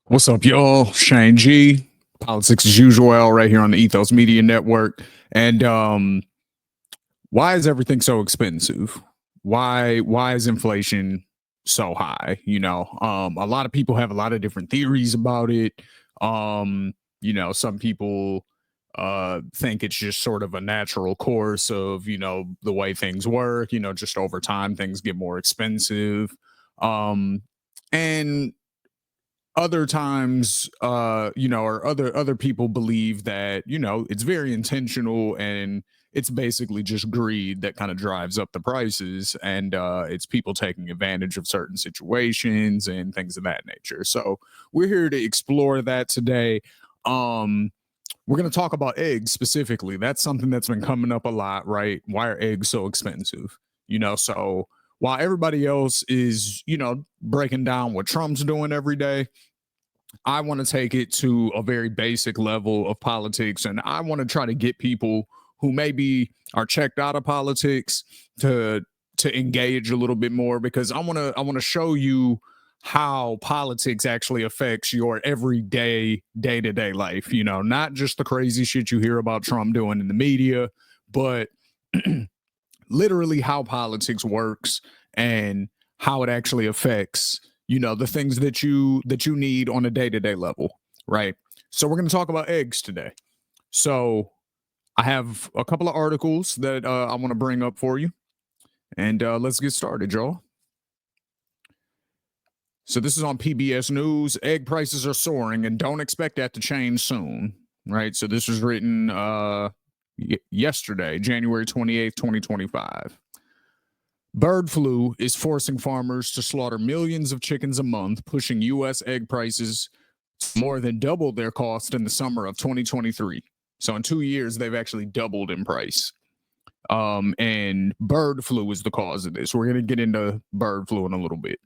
What's up, y'all? Shane G, politics as usual, right here on the Ethos Media Network. And why is everything so expensive? Why is inflation so high? A lot of people have a lot of different theories about it. Some people think it's just sort of a natural course of the way things work. Just over time things get more expensive. And other times or other people believe that it's very intentional, and it's basically just greed that kind of drives up the prices, and it's people taking advantage of certain situations and things of that nature. So we're here to explore that today. We're going to talk about eggs specifically. That's something that's been coming up a lot, right? Why are eggs so expensive? So while everybody else is breaking down what Trump's doing every day, I want to take it to a very basic level of politics, and I want to try to get people who maybe are checked out of politics to engage a little bit more, because I want to show you how politics actually affects your everyday day-to-day life, not just the crazy shit you hear about Trump doing in the media, but literally how politics works and how it actually affects the things that you need on a day-to-day level, right? So we're going to talk about eggs today. So I have a couple of articles that I want to bring up for you, and let's get started, y'all. So this is on PBS News. Egg prices are soaring and don't expect that to change soon, right? So this was written yesterday, January 28th, 2025. Bird flu is forcing farmers to slaughter millions of chickens a month, pushing U.S. egg prices to more than double their cost in the summer of 2023. So in 2 years, they've actually doubled in price. And bird flu is the cause of this. We're going to get into bird flu in a little bit.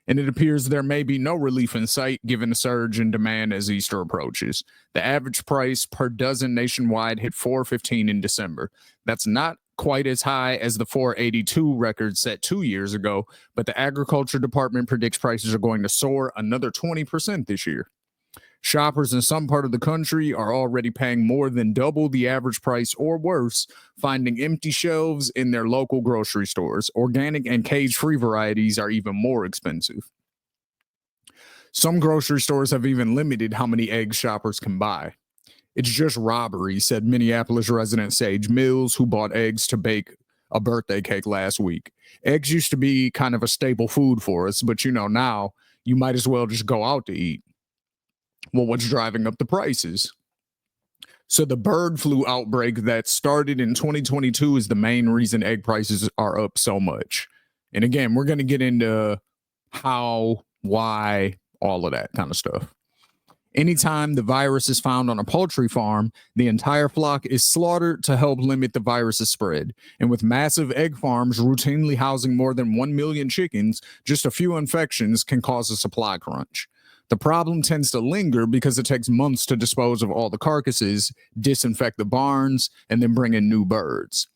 And it appears there may be no relief in sight given the surge in demand as Easter approaches. The average price per dozen nationwide hit $4.15 in December. That's not quite as high as the $4.82 record set 2 years ago, but the Agriculture Department predicts prices are going to soar another 20% this year. Shoppers in some part of the country are already paying more than double the average price or worse, finding empty shelves in their local grocery stores. Organic and cage-free varieties are even more expensive. Some grocery stores have even limited how many eggs shoppers can buy. It's just robbery, said Minneapolis resident Sage Mills, who bought eggs to bake a birthday cake last week. Eggs used to be kind of a staple food for us, but now you might as well just go out to eat. Well, what's driving up the prices? So the bird flu outbreak that started in 2022 is the main reason egg prices are up so much. And again, we're going to get into how, why, all of that kind of stuff. Anytime the virus is found on a poultry farm, the entire flock is slaughtered to help limit the virus's spread. And with massive egg farms routinely housing more than 1 million chickens, just a few infections can cause a supply crunch. The problem tends to linger because it takes months to dispose of all the carcasses, disinfect the barns, and then bring in new birds.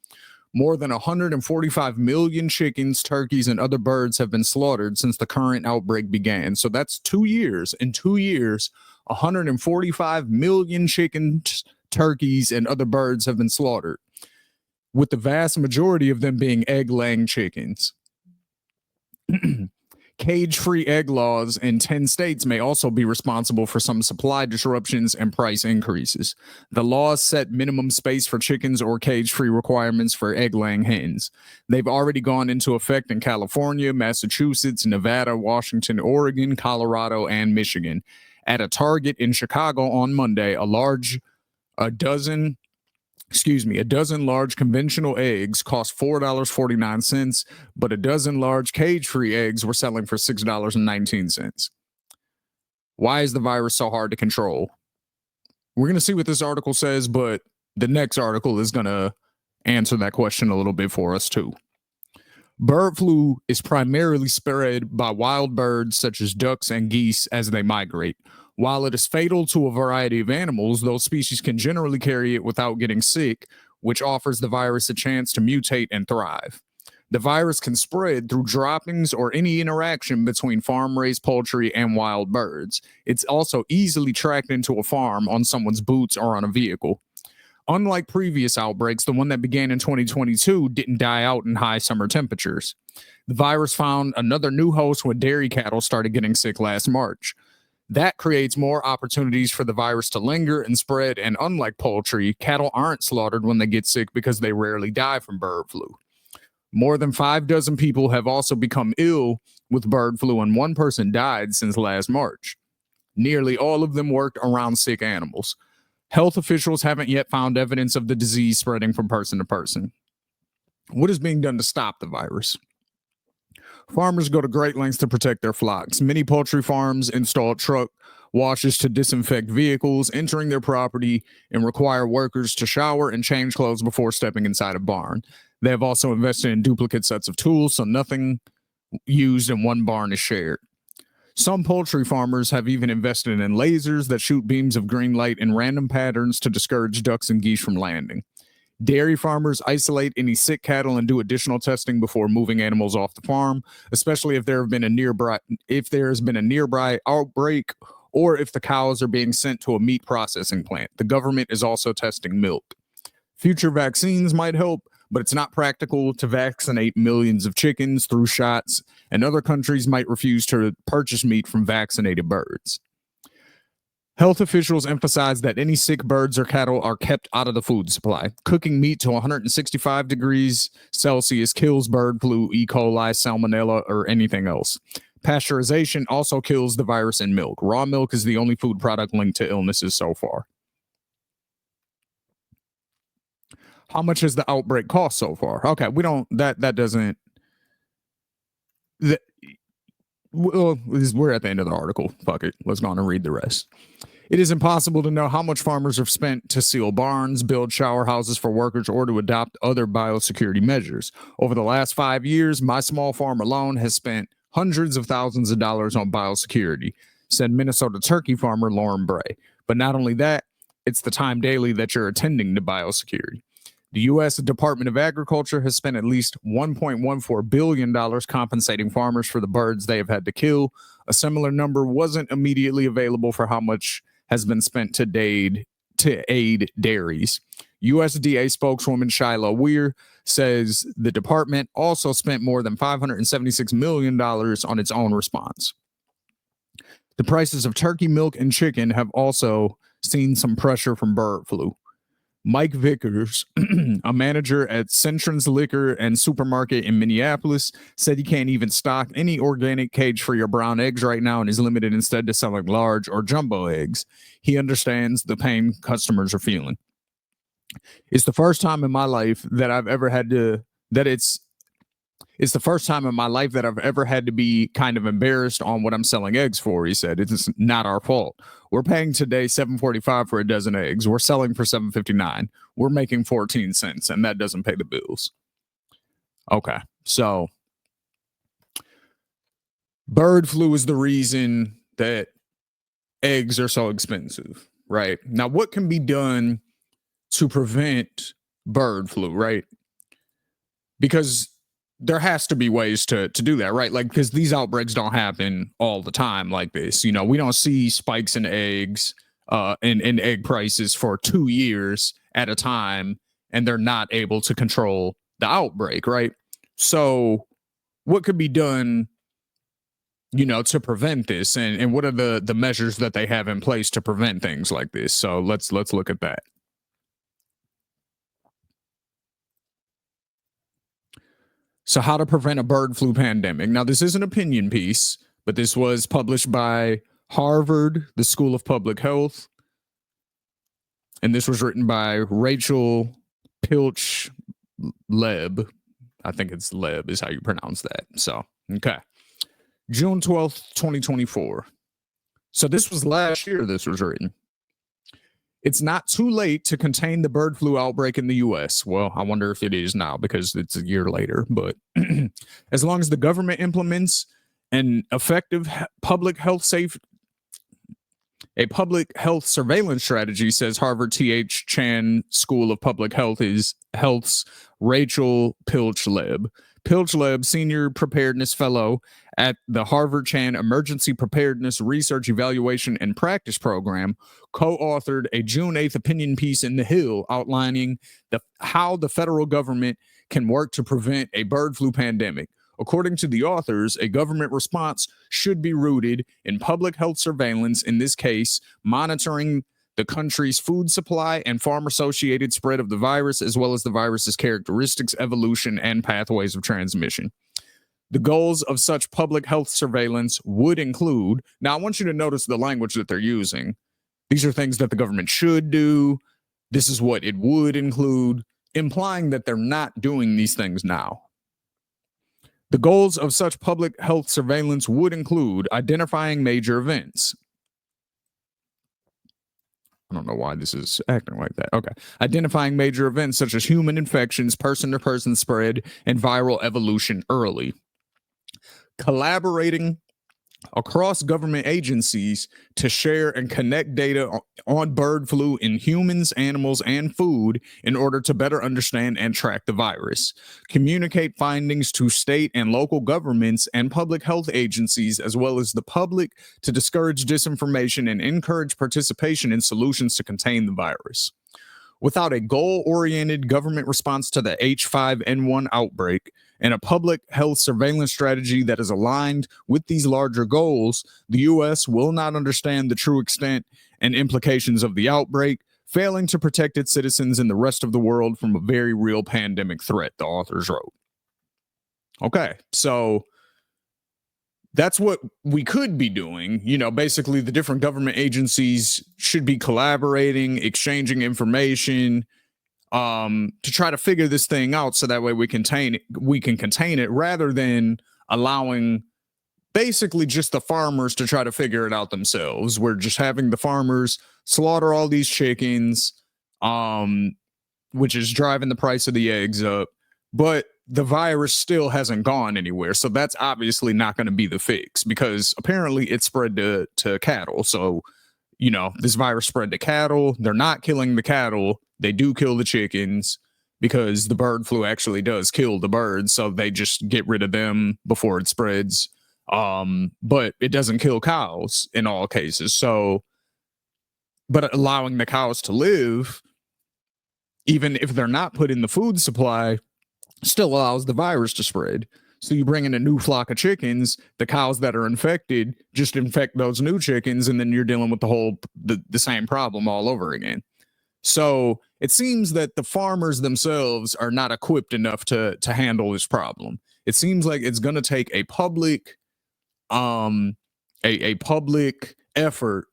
More than 145 million chickens, turkeys, and other birds have been slaughtered since the current outbreak began. So that's 2 years. In 2 years, 145 million chickens, turkeys, and other birds have been slaughtered, with the vast majority of them being egg-laying chickens. Cage-free egg laws in 10 states may also be responsible for some supply disruptions and price increases. The laws set minimum space for chickens or cage-free requirements for egg-laying hens. They've already gone into effect in California, Massachusetts, Nevada, Washington, Oregon, Colorado, and Michigan. At a Target in Chicago on Monday, a dozen large conventional eggs cost $4.49, but a dozen large cage-free eggs were selling for $6.19. Why is the virus so hard to control? We're going to see what this article says, but the next article is going to answer that question a little bit for us too. Bird flu is primarily spread by wild birds such as ducks and geese as they migrate. While it is fatal to a variety of animals, those species can generally carry it without getting sick, which offers the virus a chance to mutate and thrive. The virus can spread through droppings or any interaction between farm-raised poultry and wild birds. It's also easily tracked into a farm on someone's boots or on a vehicle. Unlike previous outbreaks, the one that began in 2022 didn't die out in high summer temperatures. The virus found another new host when dairy cattle started getting sick last March. That creates more opportunities for the virus to linger and spread, and unlike poultry, cattle aren't slaughtered when they get sick because they rarely die from bird flu. More than 6 people have also become ill with bird flu, and one person died since last March. Nearly all of them worked around sick animals. Health officials haven't yet found evidence of the disease spreading from person to person. What is being done to stop the virus? Farmers go to great lengths to protect their flocks. Many poultry farms install truck washes to disinfect vehicles entering their property and require workers to shower and change clothes before stepping inside a barn. They have also invested in duplicate sets of tools, so nothing used in one barn is shared. Some poultry farmers have even invested in lasers that shoot beams of green light in random patterns to discourage ducks and geese from landing. Dairy farmers isolate any sick cattle and do additional testing before moving animals off the farm, especially if there has been a nearby outbreak or if the cows are being sent to a meat processing plant. The government is also testing milk. Future vaccines might help, but it's not practical to vaccinate millions of chickens through shots, and other countries might refuse to purchase meat from vaccinated birds. Health officials emphasize that any sick birds or cattle are kept out of the food supply. Cooking meat to 165 degrees Celsius kills bird flu, E. coli, salmonella, or anything else. Pasteurization also kills the virus in milk. Raw milk is the only food product linked to illnesses so far. How much has the outbreak cost so far? Okay, we don't, that doesn't, well, we're at the end of the article. Fuck it. Let's go on and read the rest. It is impossible to know how much farmers have spent to seal barns, build shower houses for workers, or to adopt other biosecurity measures. Over the last 5 years, my small farm alone has spent hundreds of thousands of dollars on biosecurity, said Minnesota turkey farmer Lauren Bray. But not only that, it's the time daily that you're attending to biosecurity. The U.S. Department of Agriculture has spent at least $1.14 billion compensating farmers for the birds they have had to kill. A similar number wasn't immediately available for how much has been spent to aid dairies. USDA spokeswoman Shiloh Weir says the department also spent more than $576 million on its own response. The prices of turkey, milk, and chicken have also seen some pressure from bird flu. Mike Vickers, a manager at Centrins Liquor and Supermarket in Minneapolis, said he can't even stock any organic cage-free or brown eggs right now and is limited instead to selling large or jumbo eggs. He understands the pain customers are feeling. It's the first time in my life that I've ever had to, it's the first time in my life that I've ever had to be kind of embarrassed on what I'm selling eggs for, he said. It's not our fault. We're paying today $7.45 for a dozen eggs. We're selling for $7.59. We're making 14 cents, and that doesn't pay the bills. Okay, so bird flu is the reason that eggs are so expensive, right? Now, what can be done to prevent bird flu, right? Because there has to be ways to do that, right? Like, because these outbreaks don't happen all the time like this. You know, we don't see spikes in eggs in egg prices for 2 years at a time, and they're not able to control the outbreak, right? So what could be done, you know, to prevent this, and what are the measures that they have in place to prevent things like this? So let's look at that. So how to prevent a bird flu pandemic. Now, this is an opinion piece, but this was published by Harvard, the School of Public Health. And this was written by Rachel Pilch Leb. I think it's Leb is how you pronounce that. So, okay. June 12th, 2024. So this was last year this was written. It's not too late to contain the bird flu outbreak in the U.S. Well, I wonder if it is now because it's a year later. But as long as the government implements an effective public health surveillance strategy, says Harvard T.H. Chan School of Public Health's Rachel Pilch Leb. Pilchleb, Senior Preparedness Fellow at the Harvard Chan Emergency Preparedness Research Evaluation and Practice Program, co-authored a June 8th opinion piece in The Hill outlining how the federal government can work to prevent a bird flu pandemic. According to the authors, a government response should be rooted in public health surveillance, in this case, monitoring the country's food supply and farm-associated spread of the virus, as well as the virus's characteristics, evolution, and pathways of transmission. The goals of such public health surveillance would include, now I want you to notice the language that they're using. These are things that the government should do. This is what it would include, implying that they're not doing these things now. The goals of such public health surveillance would include identifying major events. I don't know why this is acting like that. Okay. Identifying major events such as human infections, person-to-person spread, and viral evolution early. Collaborating across government agencies to share and connect data on bird flu in humans, animals, and food in order to better understand and track the virus. Communicate findings to state and local governments and public health agencies, as well as the public, to discourage disinformation and encourage participation in solutions to contain the virus. Without a goal-oriented government response to the H5N1 outbreak and a public health surveillance strategy that is aligned with these larger goals, the U.S. will not understand the true extent and implications of the outbreak, failing to protect its citizens and the rest of the world from a very real pandemic threat, the authors wrote. Okay, so that's what we could be doing. You know, basically the different government agencies should be collaborating, exchanging information, to try to figure this thing out so that way we can contain it rather than allowing basically just the farmers to try to figure it out themselves. We're just having the farmers slaughter all these chickens, which is driving the price of the eggs up, but the virus still hasn't gone anywhere. So that's obviously not going to be the fix, because apparently it spread to cattle. So, you know, this virus spread to cattle. They're not killing the cattle. They do kill the chickens because the bird flu actually does kill the birds. So they just get rid of them before it spreads. But it doesn't kill cows in all cases. So, but allowing the cows to live, even if they're not put in the food supply, still allows the virus to spread. So you bring in a new flock of chickens, the cows that are infected just infect those new chickens, and then you're dealing with the same problem all over again. So it seems that the farmers themselves are not equipped enough to handle this problem. It seems like it's going to take a public public effort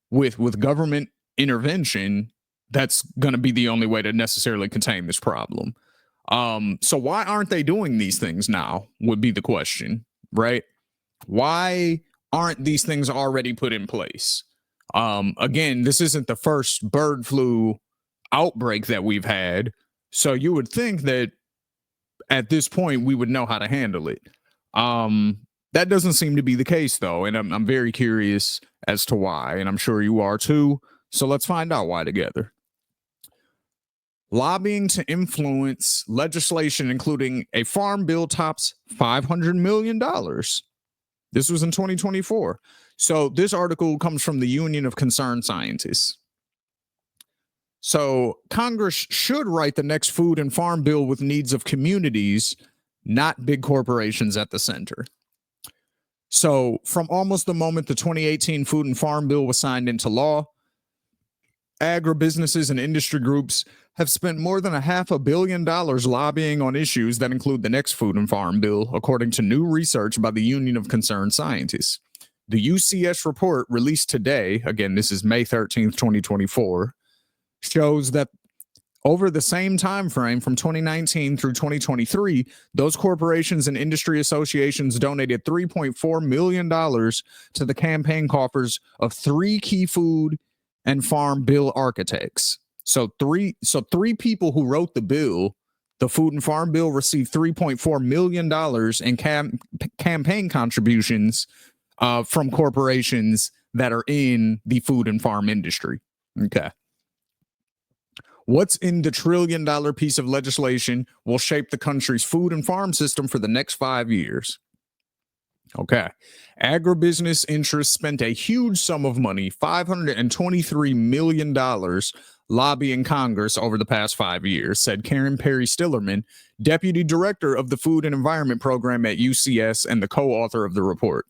with government intervention. That's going to be the only way to necessarily contain this problem. So why aren't they doing these things now would be the question, right? Why aren't these things already put in place? Again, this isn't the first bird flu outbreak that we've had. So you would think that at this point we would know how to handle it. That doesn't seem to be the case though. And I'm very curious as to why, and I'm sure you are too. So let's find out why together. Lobbying to influence legislation, including a farm bill, tops $500 million. This was in 2024. So this article comes from the Union of Concerned Scientists. So Congress should write the next food and farm bill with needs of communities, not big corporations at the center. So from almost the moment the 2018 Food and Farm Bill was signed into law, agribusinesses and industry groups have spent more than $500 million lobbying on issues that include the next Food and Farm Bill, according to new research by the Union of Concerned Scientists. The UCS report released today, again, this is May 13th, 2024, shows that over the same time frame from 2019 through 2023, those corporations and industry associations donated $3.4 million to the campaign coffers of three key food and farm bill architects. So three people who wrote the bill, the Food and Farm Bill, received $3.4 million in campaign contributions from corporations that are in the food and farm industry. Okay. What's in the trillion-dollar piece of legislation will shape the country's food and farm system for the next 5 years. Okay. Agribusiness interests spent a huge sum of money, $523 million, lobbying Congress over the past 5 years, said Karen Perry Stillerman, deputy director of the Food and Environment Program at UCS and the co-author of the report.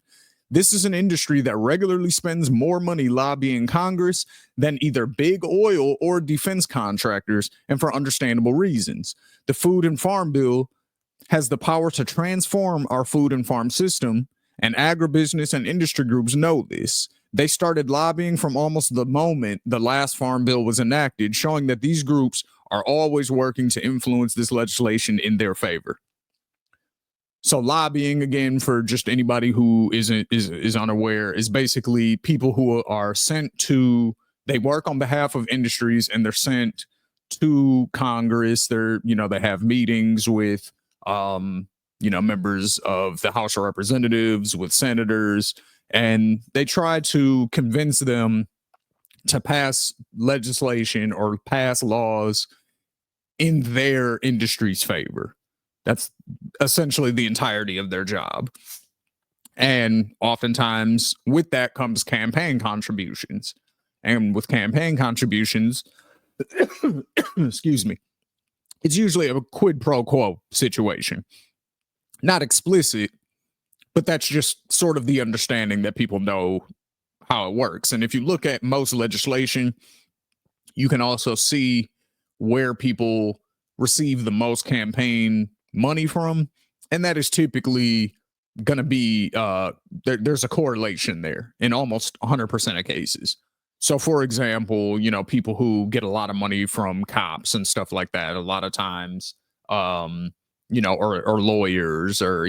This is an industry that regularly spends more money lobbying Congress than either big oil or defense contractors, and for understandable reasons. The Food and Farm Bill has the power to transform our food and farm system, and agribusiness and industry groups know this. They started lobbying from almost the moment the last farm bill was enacted, showing that these groups are always working to influence this legislation in their favor. So lobbying, again, for just anybody who is unaware, is basically people who are sent to, they work on behalf of industries and they're sent to Congress. They have meetings with members of the House of Representatives, with senators, and they try to convince them to pass legislation or pass laws in their industry's favor. That's essentially the entirety of their job. And oftentimes with that comes campaign contributions. And with campaign contributions, excuse me, it's usually a quid pro quo situation. Not explicit, but that's just sort of the understanding that people know how it works. And if you look at most legislation, you can also see where people receive the most campaign money from, and that is typically going to be there's a correlation there in almost 100% of cases. So for example, people who get a lot of money from cops and stuff like that, a lot of times or lawyers, or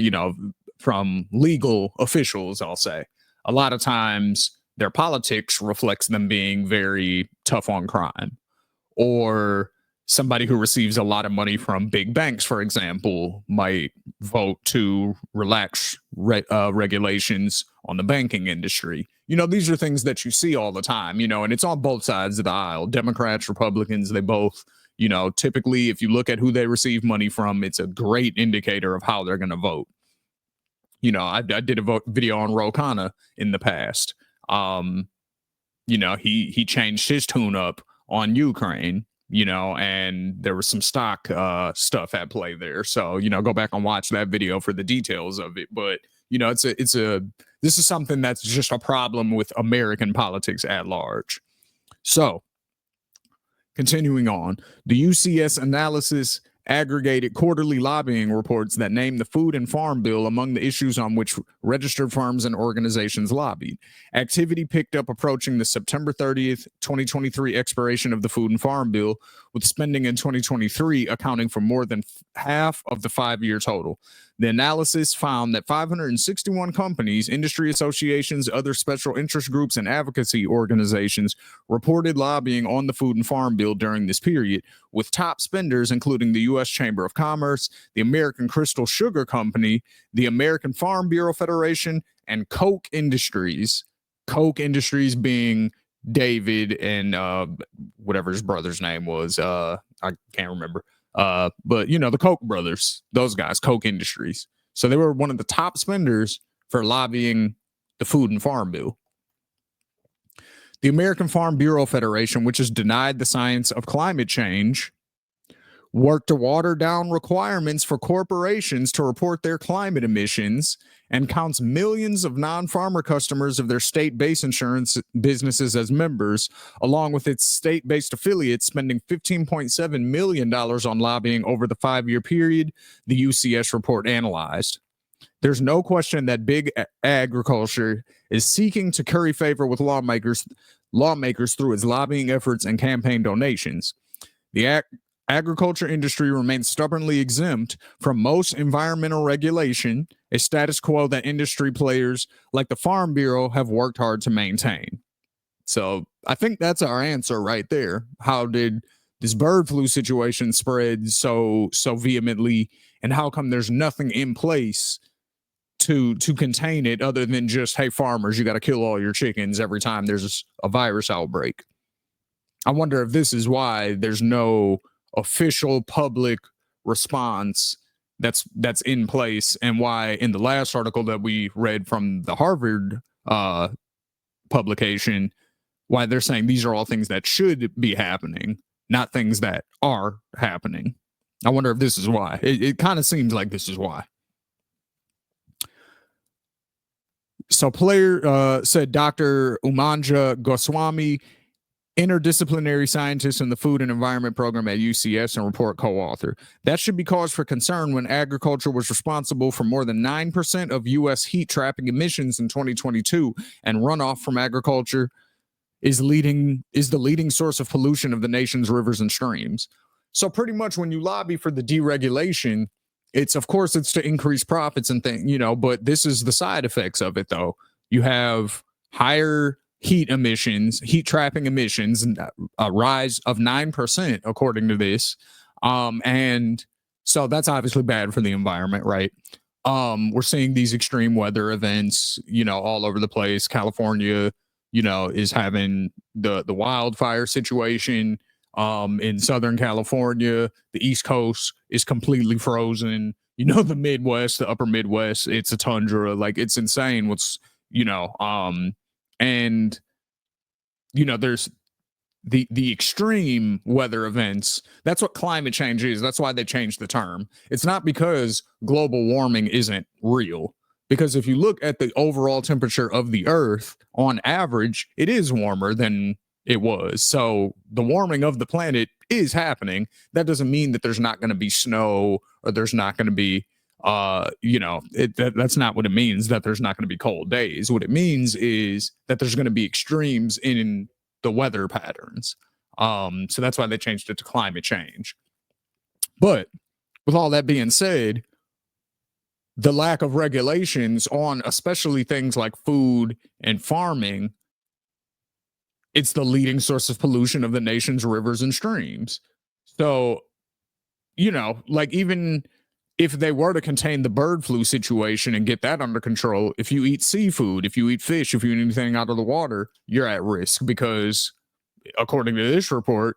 from legal officials, I'll say, a lot of times their politics reflects them being very tough on crime. Or somebody who receives a lot of money from big banks, for example, might vote to relax regulations on the banking industry. These are things that you see all the time, and it's on both sides of the aisle. Democrats, Republicans, they both, typically, if you look at who they receive money from, it's a great indicator of how they're going to vote. I did a video on Ro Khanna in the past. He changed his tune up on Ukraine, and there was some stock stuff at play there. So, go back and watch that video for the details of it. But, this is something that's just a problem with American politics at large. So, continuing on, the UCS analysis aggregated quarterly lobbying reports that named the Food and Farm Bill among the issues on which registered firms and organizations lobbied. Activity picked up approaching the September 30th, 2023 expiration of the Food and Farm Bill, with spending in 2023 accounting for more than half of the 5-year total. The analysis found that 561 companies, industry associations, other special interest groups, and advocacy organizations reported lobbying on the Food and Farm Bill during this period, with top spenders including the U.S. Chamber of Commerce, the American Crystal Sugar Company, the American Farm Bureau Federation, and Koch Industries. Koch Industries being David and whatever his brother's name was. I can't remember. But the Koch brothers, those guys, Koch Industries. So they were one of the top spenders for lobbying the Food and Farm Bill. The American Farm Bureau Federation, which has denied the science of climate change, worked to water down requirements for corporations to report their climate emissions, and counts millions of non-farmer customers of their state-based insurance businesses as members, along with its state-based affiliates spending $15.7 million on lobbying over the 5-year period the UCS report analyzed. There's no question that big agriculture is seeking to curry favor with lawmakers through its lobbying efforts and campaign donations. The agriculture industry remains stubbornly exempt from most environmental regulation, a status quo that industry players like the Farm Bureau have worked hard to maintain. So I think that's our answer right there. How did this bird flu situation spread so vehemently, and how come there's nothing in place to contain it other than just, hey, farmers, you got to kill all your chickens every time there's a virus outbreak? I wonder if this is why there's no official public response that's in place, and why in the last article that we read from the Harvard publication, why they're saying these are all things that should be happening, not things that are happening. I wonder if this is why. It kind of seems like this is why. So Player said Dr. Umanja Goswami, interdisciplinary scientist in the Food and Environment Program at UCS and report co-author. That should be cause for concern when agriculture was responsible for more than 9% of U.S. heat trapping emissions in 2022, and runoff from agriculture is the leading source of pollution of the nation's rivers and streams. So pretty much when you lobby for the deregulation, it's to increase profits and things, but this is the side effects of it though. You have higher heat trapping emissions, and a rise of 9% according to this. And so that's obviously bad for the environment, right? We're seeing these extreme weather events, all over the place. California, is having the wildfire situation. In Southern California, the East Coast is completely frozen. The Midwest, the upper Midwest, it's a tundra. Like, it's insane what's, and there's the extreme weather events. That's what climate change is. That's why they changed the term. It's not because global warming isn't real, because if you look at the overall temperature of the earth on average, it is warmer than it was. So the warming of the planet is happening. That doesn't mean that there's not going to be snow, or there's not going to be that's not what it means, that there's not going to be cold days. What it means is that there's going to be extremes in the weather patterns. So that's why they changed it to climate change. But with all that being said, the lack of regulations on especially things like food and farming, it's the leading source of pollution of the nation's rivers and streams. So, even if they were to contain the bird flu situation and get that under control, if you eat seafood, if you eat fish, if you eat anything out of the water, you're at risk, because according to this report,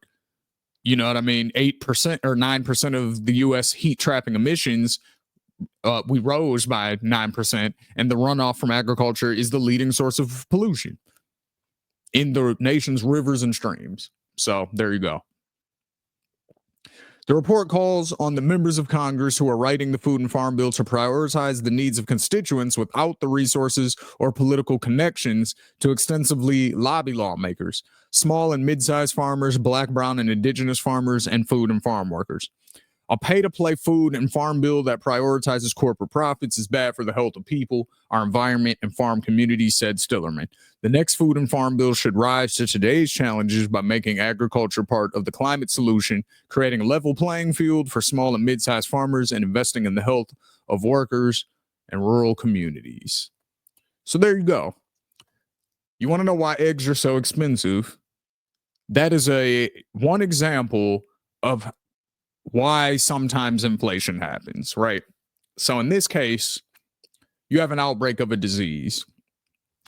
8% or 9% of the U.S. heat trapping emissions, we rose by 9%, and the runoff from agriculture is the leading source of pollution in the nation's rivers and streams. So there you go. The report calls on the members of Congress who are writing the Food and Farm Bill to prioritize the needs of constituents without the resources or political connections to extensively lobby lawmakers, small and mid-sized farmers, Black, brown, and indigenous farmers, and food and farm workers. A pay-to-play food and farm bill that prioritizes corporate profits is bad for the health of people, our environment, and farm communities, said Stillerman. The next food and farm bill should rise to today's challenges by making agriculture part of the climate solution, creating a level playing field for small and mid-sized farmers, and investing in the health of workers and rural communities. So there you go. You want to know why eggs are so expensive? That is one example of why sometimes inflation happens, right? So in this case, you have an outbreak of a disease.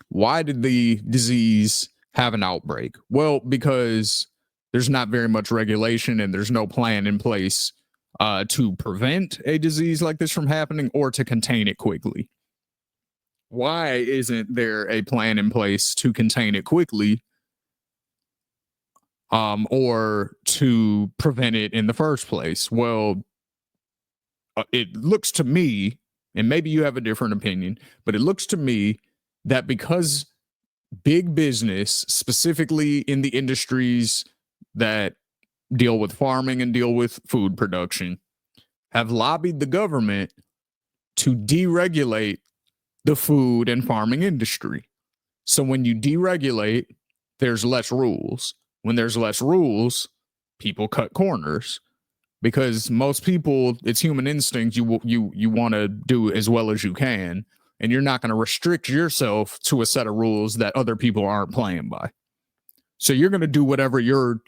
Why did the disease have an outbreak? Well, because there's not very much regulation, and there's no plan in place to prevent a disease like this from happening or to contain it quickly. Why isn't there a plan in place to contain it quickly, or to prevent it in the first place? Well, it looks to me, and maybe you have a different opinion, but it looks to me that because big business, specifically in the industries that deal with farming and deal with food production, have lobbied the government to deregulate the food and farming industry. So when you deregulate, there's less rules. When there's less rules, people cut corners, because most people, it's human instinct. You want to do as well as you can, and you're not going to restrict yourself to a set of rules that other people aren't playing by. So you're going to do whatever you're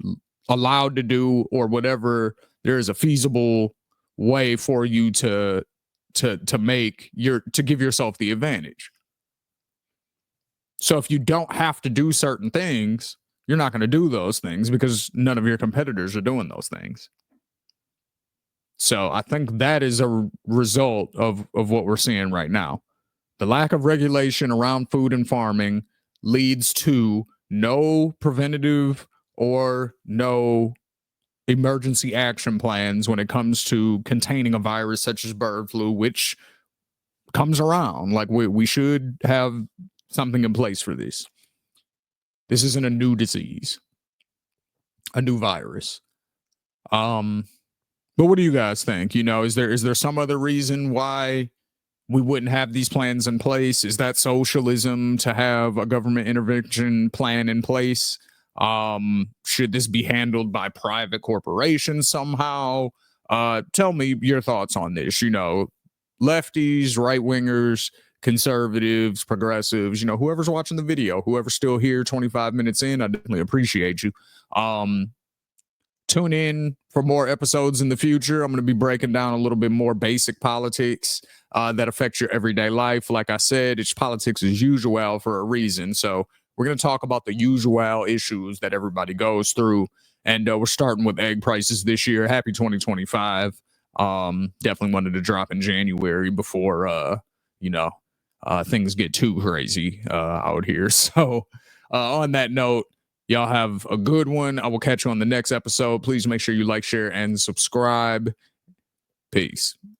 allowed to do, or whatever there is a feasible way for you to give yourself the advantage. So if you don't have to do certain things, You're not going to do those things because none of your competitors are doing those things. So I think that is a result of what we're seeing right now. The lack of regulation around food and farming leads to no preventative or no emergency action plans when it comes to containing a virus such as bird flu, which comes around. Like we should have something in place for this. This isn't a new disease, a new virus. But what do you guys think? You know, is there some other reason why we wouldn't have these plans in place? Is that socialism to have a government intervention plan in place? Should this be handled by private corporations somehow? Tell me your thoughts on this. You know, lefties, right wingers, conservatives, progressives, you know, whoever's watching the video, whoever's still here 25 minutes in, I definitely appreciate you. Tune in for more episodes in the future. I'm going to be breaking down a little bit more basic politics that affect your everyday life. Like I said, it's politics as usual for a reason. So we're going to talk about the usual issues that everybody goes through. And we're starting with egg prices this year. Happy 2025. Definitely wanted to drop in January before, things get too crazy out here. So on that note, y'all have a good one. I will catch you on the next episode. Please make sure you like, share, and subscribe. Peace.